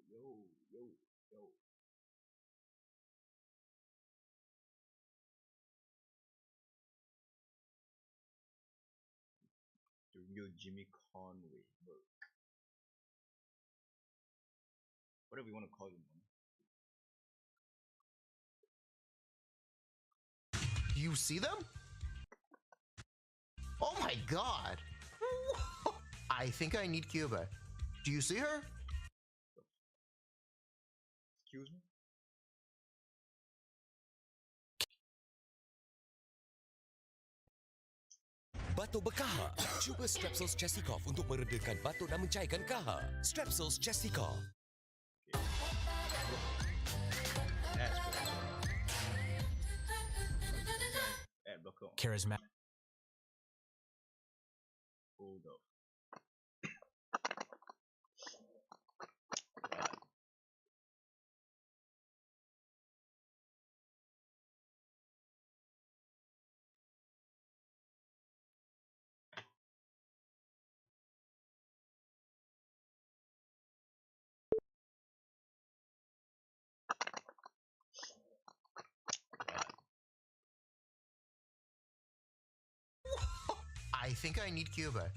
yo, yo, yo. The real Jimmy Conway, Burke. Whatever you want to call him, man. You see them? Oh my god! I think I need Cuba. Do you see her? Excuse me? Batuk berkahak? Cuba Strepsils Chesticov untuk meredakan batuk dan mencairkan kahak. Strepsils Chesticov. That's ad blocker. Charismatic. Hold up. I think I need Cuba.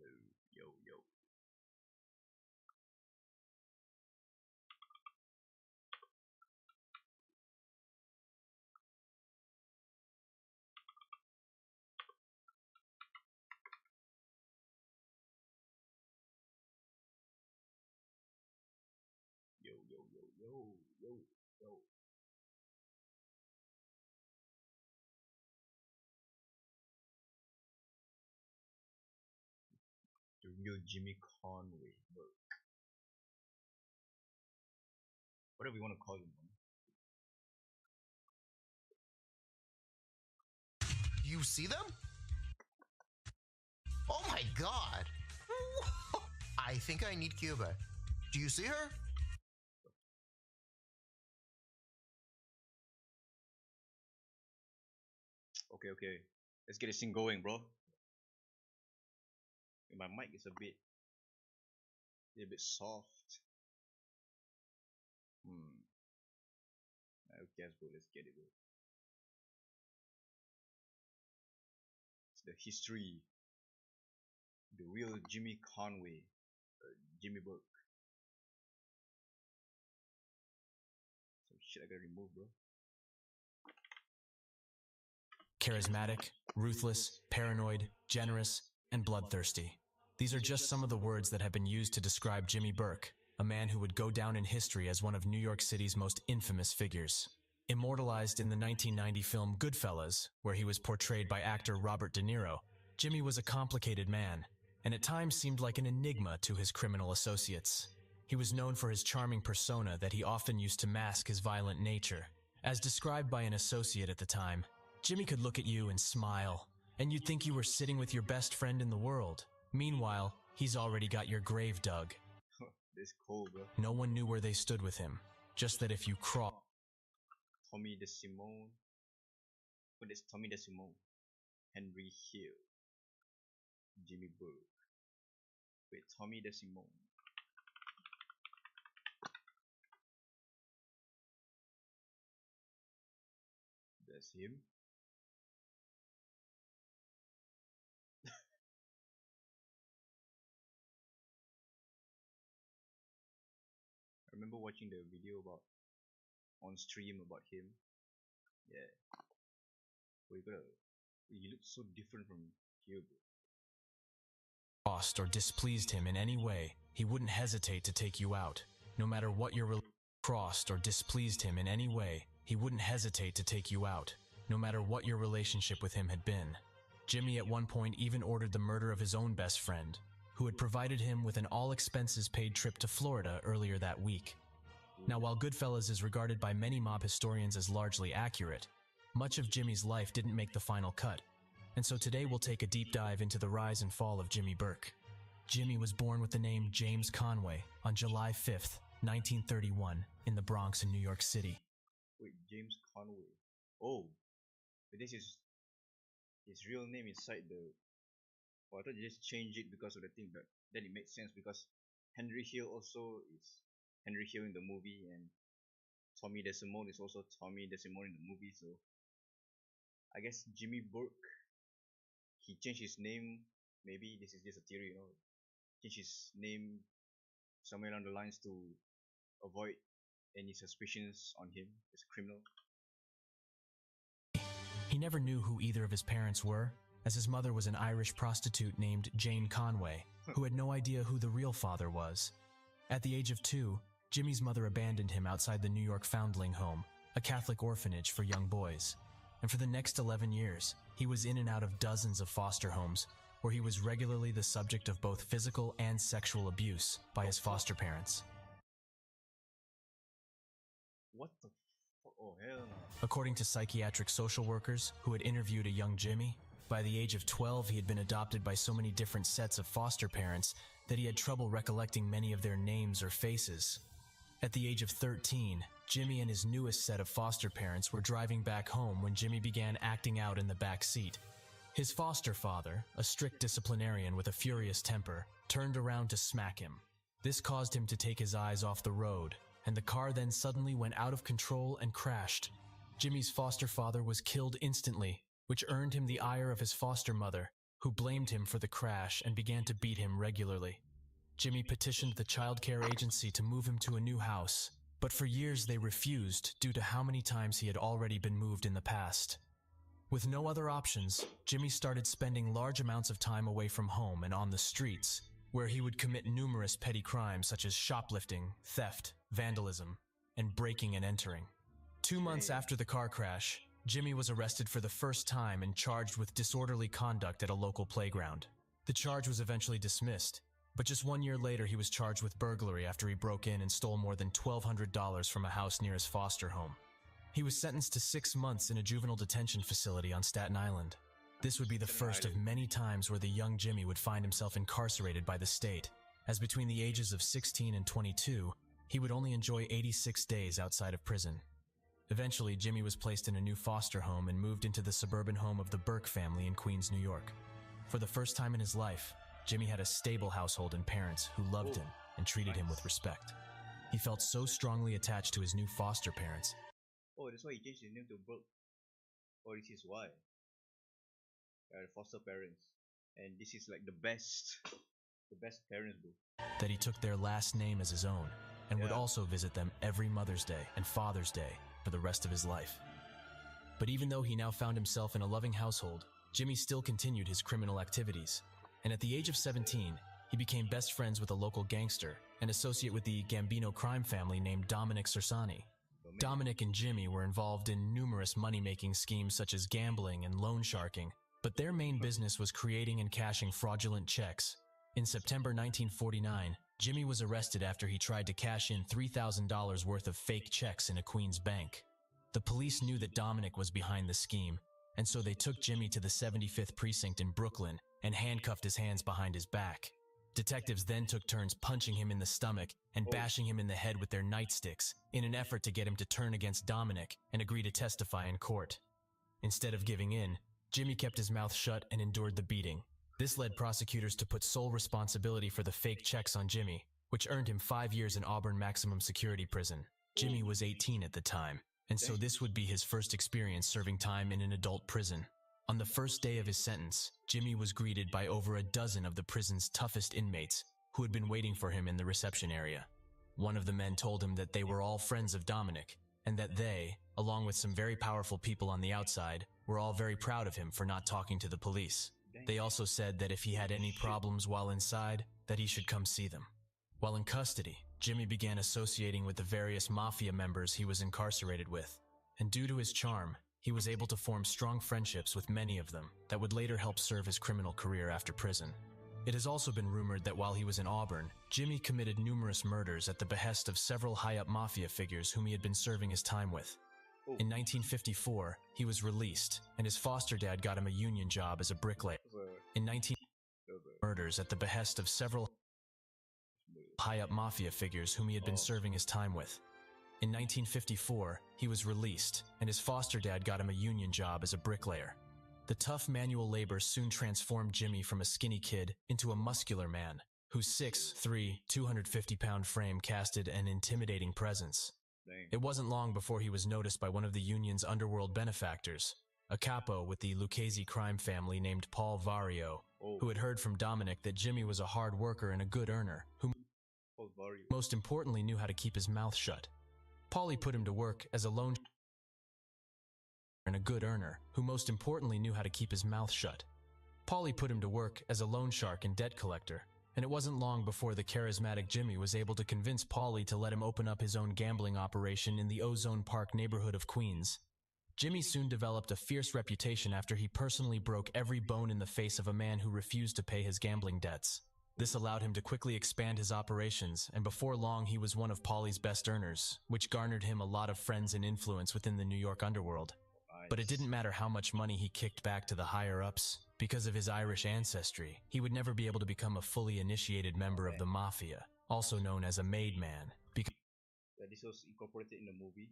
Yo, yo. Yo, yo, yo, yo, yo, yo. The real Jimmy Conway, Burke. Whatever you want to call him, man. You see them? Oh my god! I think I need Cuba. Do you see her? Okay. Let's get this thing going, bro. My mic is a bit soft. Okay, bro. Let's get it, bro. It's the history. The real Jimmy Conway, Jimmy Burke. Some shit I gotta remove, bro. Charismatic, ruthless, paranoid, generous, and bloodthirsty. These are just some of the words that have been used to describe Jimmy Burke, a man who would go down in history as one of New York City's most infamous figures. Immortalized in the 1990 film Goodfellas, where he was portrayed by actor Robert De Niro, Jimmy was a complicated man, and at times seemed like an enigma to his criminal associates. He was known for his charming persona that he often used to mask his violent nature. As described by an associate at the time, Jimmy could look at you and smile, and you'd think you were sitting with your best friend in the world. Meanwhile, he's already got your grave dug. This cold, bro. No one knew where they stood with him, just that if you crossed Tommy De Simone. What is Tommy De Simone? Henry Hill. Jimmy Burke. Wait, Tommy De Simone. That's him. I remember watching the video on stream about him. Yeah. He looks so different from here, bro. or displeased him in any way, he wouldn't hesitate to take you out. No matter what your crossed or displeased him in any way, he wouldn't hesitate to take you out, no matter what your relationship with him had been. Jimmy at one point even ordered the murder of his own best friend, who had provided him with an all-expenses-paid trip to Florida earlier that week. Now, while Goodfellas is regarded by many mob historians as largely accurate, much of Jimmy's life didn't make the final cut, and so today we'll take a deep dive into the rise and fall of Jimmy Burke. Jimmy was born with the name James Conway on July 5th, 1931, in the Bronx in New York City. Wait, James Conway. Oh, this is his real name inside the. Or I thought they just change it because of the thing, but then it makes sense because Henry Hill also is Henry Hill in the movie, and Tommy DeSimone is also Tommy DeSimone in the movie. So I guess Jimmy Burke, he changed his name. Maybe this is just a theory, you know. Change his name somewhere along the lines to avoid any suspicions on him as a criminal. He never knew who either of his parents were, as his mother was an Irish prostitute named Jane Conway, who had no idea who the real father was. At the age of 2, Jimmy's mother abandoned him outside the New York Foundling Home, a Catholic orphanage for young boys. And for the next 11 years, he was in and out of dozens of foster homes, where he was regularly the subject of both physical and sexual abuse by his foster parents. What the fuck? Oh, hell no. According to psychiatric social workers who had interviewed a young Jimmy, by the age of 12 he had been adopted by so many different sets of foster parents that he had trouble recollecting many of their names or faces. At the age of 13, Jimmy and his newest set of foster parents were driving back home when Jimmy began acting out in the back seat. His foster father, a strict disciplinarian with a furious temper, turned around to smack him. This caused him to take his eyes off the road, and the car then suddenly went out of control and crashed. Jimmy's foster father was killed instantly, which earned him the ire of his foster mother, who blamed him for the crash and began to beat him regularly. Jimmy petitioned the child care agency to move him to a new house, but for years they refused due to how many times he had already been moved in the past. With no other options, Jimmy started spending large amounts of time away from home and on the streets, where he would commit numerous petty crimes such as shoplifting, theft, vandalism, and breaking and entering. 2 months after the car crash, Jimmy was arrested for the first time and charged with disorderly conduct at a local playground. The charge was eventually dismissed, but just 1 year later he was charged with burglary after he broke in and stole more than $1,200 from a house near his foster home. He was sentenced to 6 months in a juvenile detention facility on Staten Island. This would be the first of many times where the young Jimmy would find himself incarcerated by the state, as between the ages of 16 and 22, he would only enjoy 86 days outside of prison. Eventually, Jimmy was placed in a new foster home and moved into the suburban home of the Burke family in Queens, New York. For the first time in his life, Jimmy had a stable household and parents who loved him and treated him with respect. He felt so strongly attached to his new foster parents. Oh, that's why he changed his name to Burke. Oh, this is why. They are the foster parents. And this is like the best parents, bro. That he took their last name as his own and would also visit them every Mother's Day and Father's Day for the rest of his life. But even though he now found himself in a loving household, Jimmy still continued his criminal activities. And at the age of 17, he became best friends with a local gangster, an associate with the Gambino crime family named Dominic Cersani. Dominic and Jimmy were involved in numerous money-making schemes such as gambling and loan sharking, but their main business was creating and cashing fraudulent checks. In September 1949, Jimmy was arrested after he tried to cash in $3,000 worth of fake checks in a Queens bank. The police knew that Dominic was behind the scheme, and so they took Jimmy to the 75th precinct in Brooklyn and handcuffed his hands behind his back. Detectives then took turns punching him in the stomach and bashing him in the head with their nightsticks in an effort to get him to turn against Dominic and agree to testify in court. Instead of giving in, Jimmy kept his mouth shut and endured the beating. This led prosecutors to put sole responsibility for the fake checks on Jimmy, which earned him 5 years in Auburn maximum security prison. Jimmy was 18 at the time, and so this would be his first experience serving time in an adult prison. On the first day of his sentence, Jimmy was greeted by over a dozen of the prison's toughest inmates who had been waiting for him in the reception area. One of the men told him that they were all friends of Dominic, and that they, along with some very powerful people on the outside, were all very proud of him for not talking to the police. They also said that if he had any problems while inside, that he should come see them. While in custody, Jimmy began associating with the various mafia members he was incarcerated with, and due to his charm, he was able to form strong friendships with many of them that would later help serve his criminal career after prison. It has also been rumored that while he was in Auburn, Jimmy committed numerous murders at the behest of several high-up mafia figures whom he had been serving his time with. In 1954, he was released, and his foster dad got him a union job as a bricklayer. In 19 murders at the behest of several high-up mafia figures whom he had been serving his time with. In 1954, he was released, and his foster dad got him a union job as a bricklayer. The tough manual labor soon transformed Jimmy from a skinny kid into a muscular man, whose 6'3", 250-pound frame casted an intimidating presence. Dang. It wasn't long before he was noticed by one of the union's underworld benefactors, a capo with the Lucchese crime family named Paul Vario, Oh, who had heard from Dominic that Jimmy was a hard worker and a good earner, who Paul Vario. most importantly knew how to keep his mouth shut. Paulie put him to work as a loan and a good earner, who most importantly knew how to keep his mouth shut. Paulie put him to work as a loan shark and debt collector, and it wasn't long before the charismatic Jimmy was able to convince Paulie to let him open up his own gambling operation in the Ozone Park neighborhood of Queens. Jimmy soon developed a fierce reputation after he personally broke every bone in the face of a man who refused to pay his gambling debts. This allowed him to quickly expand his operations, and before long he was one of Paulie's best earners, which garnered him a lot of friends and influence within the New York underworld. But it didn't matter how much money he kicked back to the higher-ups. Because of his Irish ancestry, he would never be able to become a fully initiated member of the Mafia, also known as a made man, Yeah, this was incorporated in the movie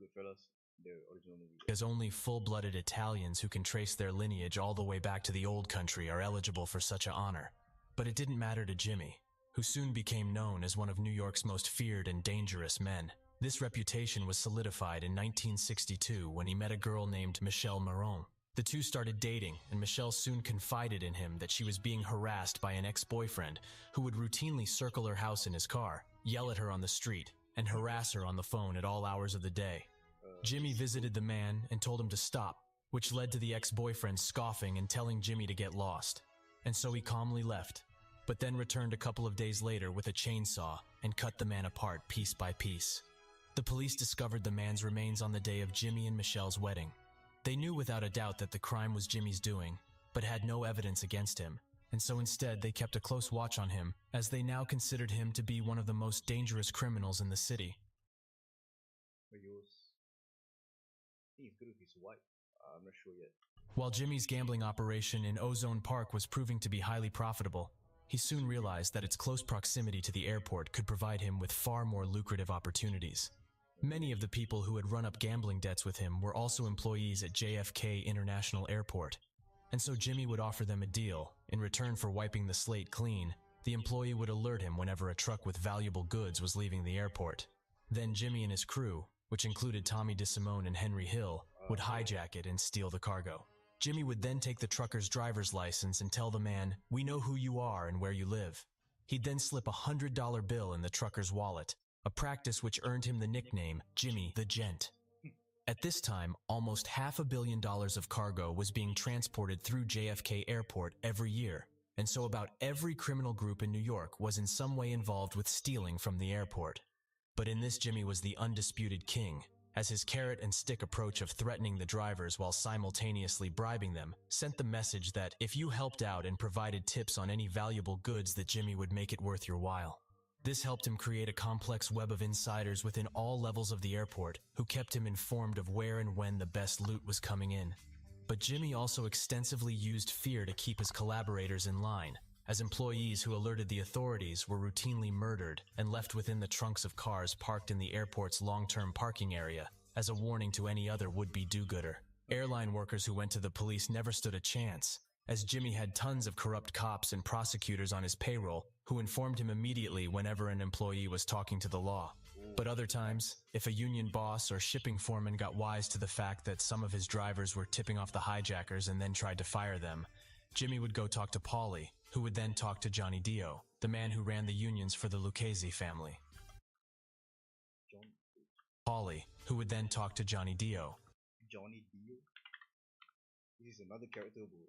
Goodfellas, the original movie. because only full-blooded Italians who can trace their lineage all the way back to the old country are eligible for such an honor. But it didn't matter to Jimmy, who soon became known as one of New York's most feared and dangerous men. This reputation was solidified in 1962 when he met a girl named Michelle Marron. The two started dating, and Michelle soon confided in him that she was being harassed by an ex-boyfriend who would routinely circle her house in his car, yell at her on the street, and harass her on the phone at all hours of the day. Jimmy visited the man and told him to stop, which led to the ex-boyfriend scoffing and telling Jimmy to get lost. And so he calmly left, but then returned a couple of days later with a chainsaw and cut the man apart piece by piece. The police discovered the man's remains on the day of Jimmy and Michelle's wedding. They knew without a doubt that the crime was Jimmy's doing, but had no evidence against him, and so instead they kept a close watch on him, as they now considered him to be one of the most dangerous criminals in the city. But he was, I think he's good if he's white. I'm not sure yet. While Jimmy's gambling operation in Ozone Park was proving to be highly profitable, he soon realized that its close proximity to the airport could provide him with far more lucrative opportunities. Many of the people who had run up gambling debts with him were also employees at JFK International Airport, and so Jimmy would offer them a deal. In return for wiping the slate clean, the employee would alert him whenever a truck with valuable goods was leaving the airport. Then Jimmy and his crew, which included Tommy DeSimone and Henry Hill, would hijack it and steal the cargo. Jimmy would then take the trucker's driver's license and tell the man, "We know who you are and where you live." He'd then slip a $100 bill in the trucker's wallet, a practice which earned him the nickname Jimmy the Gent. At this time, almost $500 million of cargo was being transported through JFK Airport every year, and so about every criminal group in New York was in some way involved with stealing from the airport. But in this, Jimmy was the undisputed king, as his carrot and stick approach of threatening the drivers while simultaneously bribing them sent the message that if you helped out and provided tips on any valuable goods, that Jimmy would make it worth your while. This helped him create a complex web of insiders within all levels of the airport who kept him informed of where and when the best loot was coming in. But Jimmy also extensively used fear to keep his collaborators in line, as employees who alerted the authorities were routinely murdered and left within the trunks of cars parked in the airport's long-term parking area, as a warning to any other would-be do-gooder. Airline workers who went to the police never stood a chance, as Jimmy had tons of corrupt cops and prosecutors on his payroll who informed him immediately whenever an employee was talking to the law. But other times, if a union boss or shipping foreman got wise to the fact that some of his drivers were tipping off the hijackers and then tried to fire them, Jimmy would go talk to Paulie, who would then talk to Johnny Dio, the man who ran the unions for the Lucchese family. Paulie, who would then talk to Johnny Dio. Johnny Dio? This is another character, bro.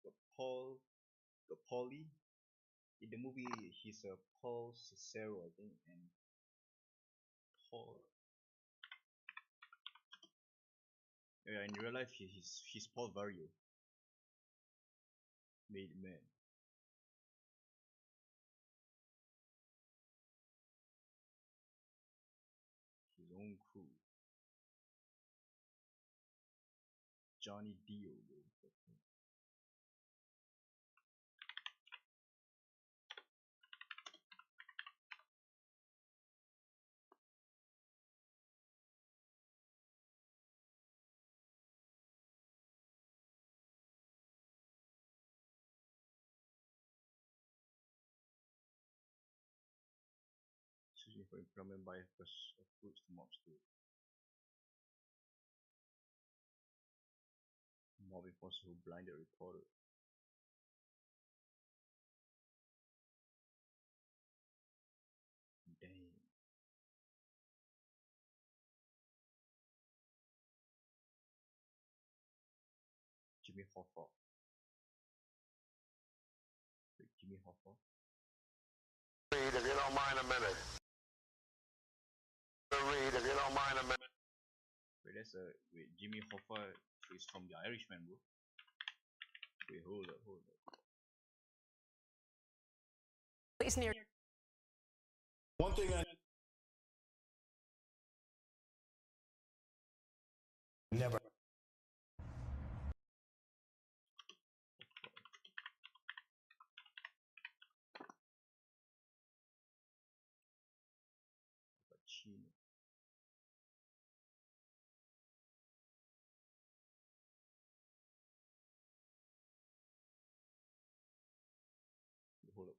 The Paulie. In the movie, he's a Paul Cicero, I think, and Paul. Yeah, in real life, he's Paul Vario. Made man. His own crew. Johnny Dio, bro. Jimmy for employment by first of goods to mob stew. Mob enforcer who blinded reporter. Damn. Jimmy Hoffa. Wait, Jimmy Hoffa? Read, if you don't mind a minute. Read, if you don't mind a minute. Wait, that's a wait. Jimmy Hoffa is from The Irishman, bro. Wait, hold up. It's near. One thing I never. Pacino. Hold up.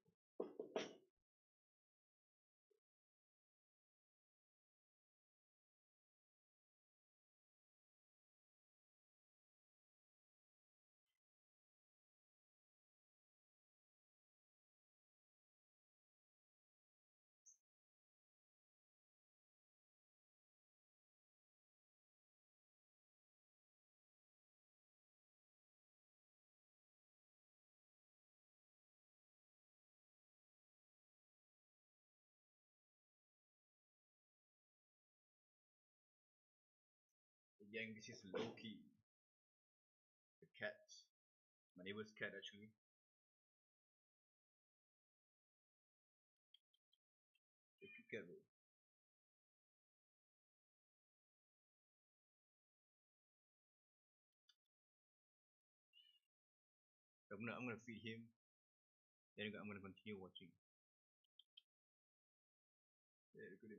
Gang, this is Loki. The cat. My neighbor's cat, actually. The cute cat, bro. I'm gonna feed him. Then I'm gonna continue watching. Yeah, look at it.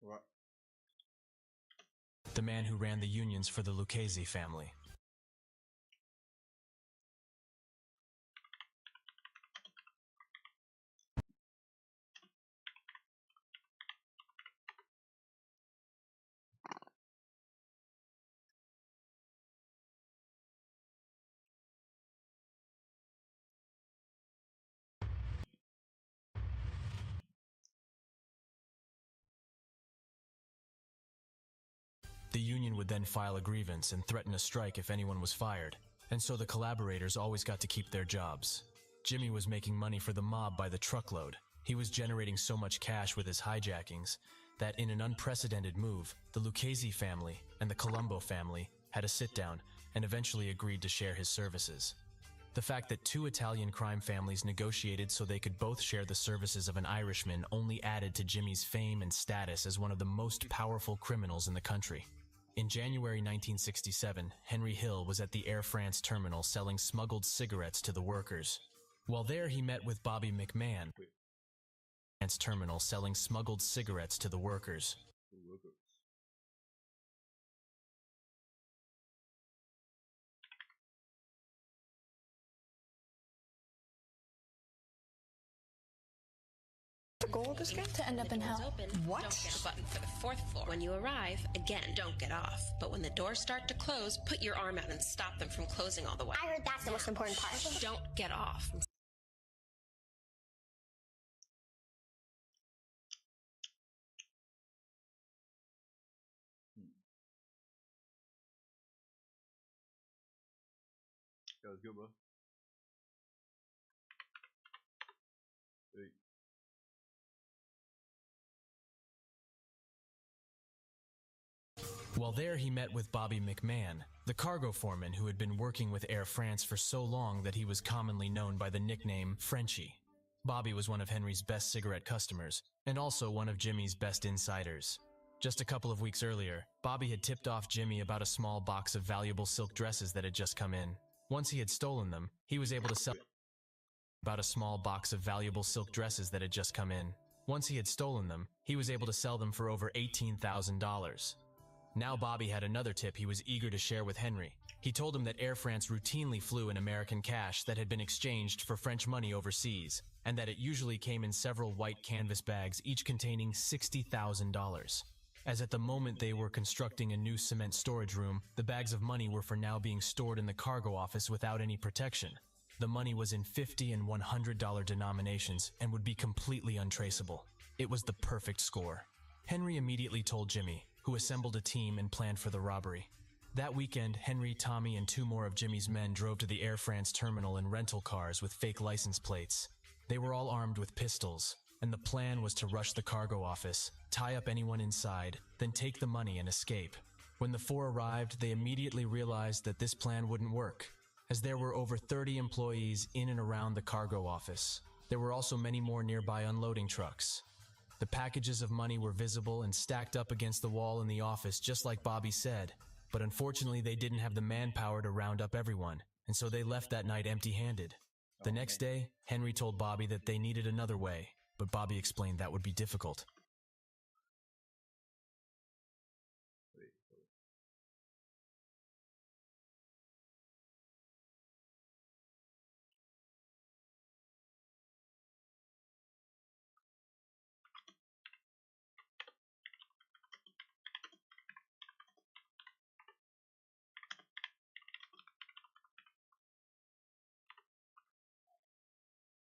Right. The man who ran the unions for the Lucchese family. The union would then file a grievance and threaten a strike if anyone was fired, and so the collaborators always got to keep their jobs. Jimmy was making money for the mob by the truckload. He was generating so much cash with his hijackings that in an unprecedented move, the Lucchese family and the Colombo family had a sit-down and eventually agreed to share his services. The fact that two Italian crime families negotiated so they could both share the services of an Irishman only added to Jimmy's fame and status as one of the most powerful criminals in the country. In January 1967, Henry Hill was at the Air France terminal selling smuggled cigarettes to the workers. While there, he met with Bobby McMahon, at terminal selling smuggled cigarettes to the workers. The goal of this game? To end up in hell. Open, What? Don't push the button for the 4th floor. When you arrive, again, don't get off. But when the doors start to close, put your arm out and stop them from closing all the way. I heard that's the most important part. Don't get off. That was good, bro. Hey. While there, he met with Bobby McMahon, the cargo foreman who had been working with Air France for so long that he was commonly known by the nickname Frenchie. Bobby was one of Henry's best cigarette customers, and also one of Jimmy's best insiders. Just a couple of weeks earlier, Bobby had tipped off Jimmy about a small box of valuable silk dresses that had just come in. Once he had stolen them, he was able to sell about a small box of valuable silk dresses that had just come in. Once he had stolen them, he was able to sell them for over $18,000. Now Bobby had another tip he was eager to share with Henry. He told him that Air France routinely flew in American cash that had been exchanged for French money overseas, and that it usually came in several white canvas bags, each containing $60,000. As at the moment they were constructing a new cement storage room, the bags of money were for now being stored in the cargo office without any protection. The money was in $50 and $100 denominations and would be completely untraceable. It was the perfect score. Henry immediately told Jimmy, who assembled a team and planned for the robbery. That weekend, Henry, Tommy, and 2 more of Jimmy's men drove to the Air France terminal in rental cars with fake license plates. They were all armed with pistols, and the plan was to rush the cargo office, tie up anyone inside, then take the money and escape. When the 4 arrived, they immediately realized that this plan wouldn't work, as there were over 30 employees in and around the cargo office. There were also many more nearby unloading trucks. The packages of money were visible and stacked up against the wall in the office, just like Bobby said, but unfortunately they didn't have the manpower to round up everyone, and so they left that night empty-handed. The next day, Henry told Bobby that they needed another way, but Bobby explained that would be difficult.